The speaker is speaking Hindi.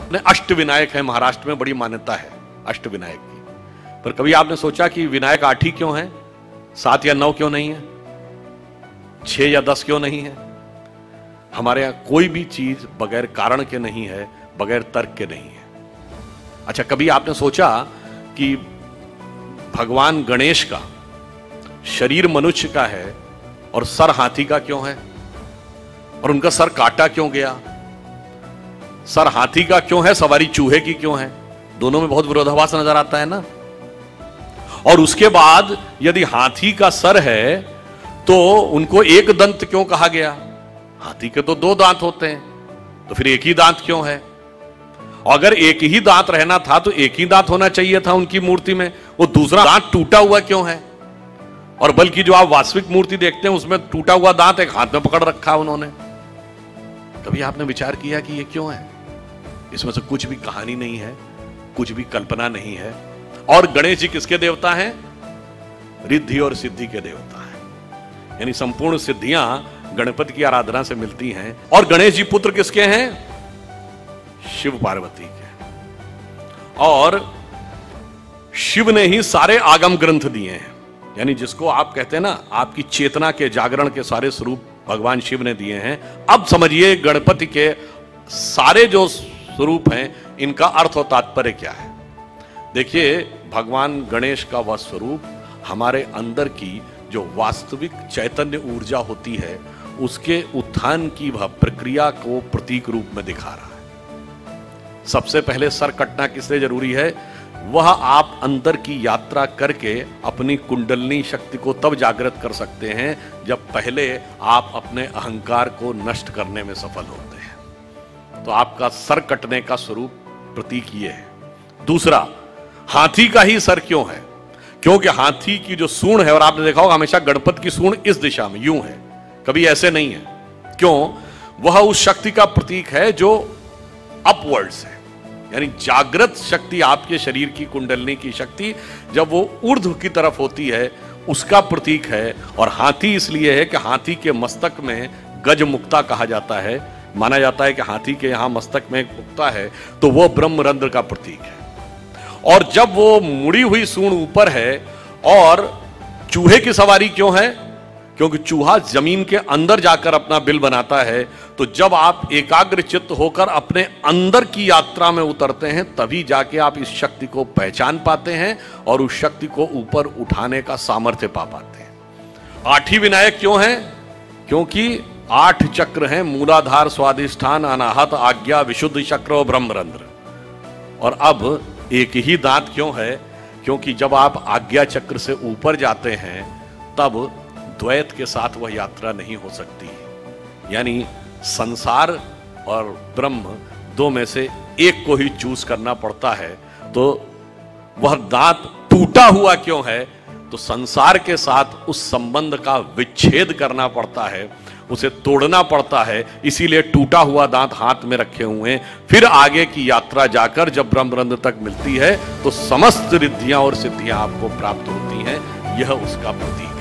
अपने अष्ट विनायक है, महाराष्ट्र में बड़ी मान्यता है अष्ट विनायक की। पर कभी आपने सोचा कि विनायक 8 ही क्यों है, 7 या 9 क्यों नहीं है, 6 या 10 क्यों नहीं है? हमारे यहां कोई भी चीज बगैर कारण के नहीं है, बगैर तर्क के नहीं है। अच्छा, कभी आपने सोचा कि भगवान गणेश का शरीर मनुष्य का है और सर हाथी का क्यों है? और उनका सर काटा क्यों गया? सर हाथी का क्यों है, सवारी चूहे की क्यों है? दोनों में बहुत विरोधाभास नजर आता है ना। और उसके बाद यदि हाथी का सर है तो उनको एक दंत क्यों कहा गया? हाथी के तो 2 दांत होते हैं, तो फिर एक ही दांत क्यों है? अगर एक ही दांत रहना था तो एक ही दांत होना चाहिए था उनकी मूर्ति में, वो दूसरा दांत टूटा हुआ क्यों है? और बल्कि जो आप वास्तविक मूर्ति देखते हैं उसमें टूटा हुआ दांत एक हाथ में पकड़ रखा उन्होंने। कभी आपने विचार किया कि ये क्यों है? इसमें से कुछ भी कहानी नहीं है, कुछ भी कल्पना नहीं है। और गणेश जी किसके देवता हैं? रिद्धि और सिद्धि के देवता हैं, यानी संपूर्ण सिद्धियां गणपति की आराधना से मिलती हैं। और गणेश जी पुत्र किसके हैं? शिव पार्वती के। और शिव ने ही सारे आगम ग्रंथ दिए हैं, यानी जिसको आप कहते हैं ना, आपकी चेतना के जागरण के सारे स्वरूप भगवान शिव ने दिए हैं। अब समझिए गणपति के सारे जो स्वरूप हैं इनका अर्थ और तात्पर्य क्या है। देखिए, भगवान गणेश का वह स्वरूप हमारे अंदर की जो वास्तविक चैतन्य ऊर्जा होती है उसके उत्थान की वह प्रक्रिया को प्रतीक रूप में दिखा रहा है। सबसे पहले सर कटना किस लिए जरूरी है? वह आप अंदर की यात्रा करके अपनी कुंडलनी शक्ति को तब जागृत कर सकते हैं जब पहले आप अपने अहंकार को नष्ट करने में सफल होते हैं। तो आपका सर कटने का स्वरूप प्रतीक ये है। दूसरा, हाथी का ही सर क्यों है? क्योंकि हाथी की जो सूंड है, और आपने देखा होगा हमेशा गणपति की सूंड इस दिशा में यूं है, कभी ऐसे नहीं है। क्यों? वह उस शक्ति का प्रतीक है जो अपवर्ड्स है, यानी जागृत शक्ति, आपके शरीर की कुंडलनी की शक्ति जब वो ऊर्ध्व की तरफ होती है उसका प्रतीक है। और हाथी इसलिए है कि हाथी के मस्तक में गज मुक्ता कहा जाता है। माना जाता है कि हाथी के यहां मस्तक में एक मुक्ता है तो वो ब्रह्मरंध्र का प्रतीक है। और जब वो मुड़ी हुई सूंड ऊपर है, और चूहे की सवारी क्यों है? क्योंकि चूहा जमीन के अंदर जाकर अपना बिल बनाता है। तो जब आप एकाग्र चित्त होकर अपने अंदर की यात्रा में उतरते हैं तभी जाके आप इस शक्ति को पहचान पाते हैं और उस शक्ति को ऊपर उठाने का सामर्थ्य पा पाते हैं। 8 ही विनायक क्यों हैं? क्योंकि 8 चक्र हैं, मूलाधार, स्वाधिष्ठान, अनाहत, आज्ञा, विशुद्ध चक्र और ब्रह्मरंध्र। और अब एक ही दांत क्यों है? क्योंकि जब आप आज्ञा चक्र से ऊपर जाते हैं तब द्वैत के साथ वह यात्रा नहीं हो सकती, यानी संसार और ब्रह्म 2 में से एक को ही चूज करना पड़ता है। तो वह दांत टूटा हुआ क्यों है? तो संसार के साथ उस संबंध का विच्छेद करना पड़ता है, उसे तोड़ना पड़ता है। इसीलिए टूटा हुआ दांत हाथ में रखे हुए हैं। फिर आगे की यात्रा जाकर जब ब्रह्मरंध्र तक मिलती है तो समस्त रिद्धियां और सिद्धियां आपको प्राप्त होती हैं। यह उसका प्रतीक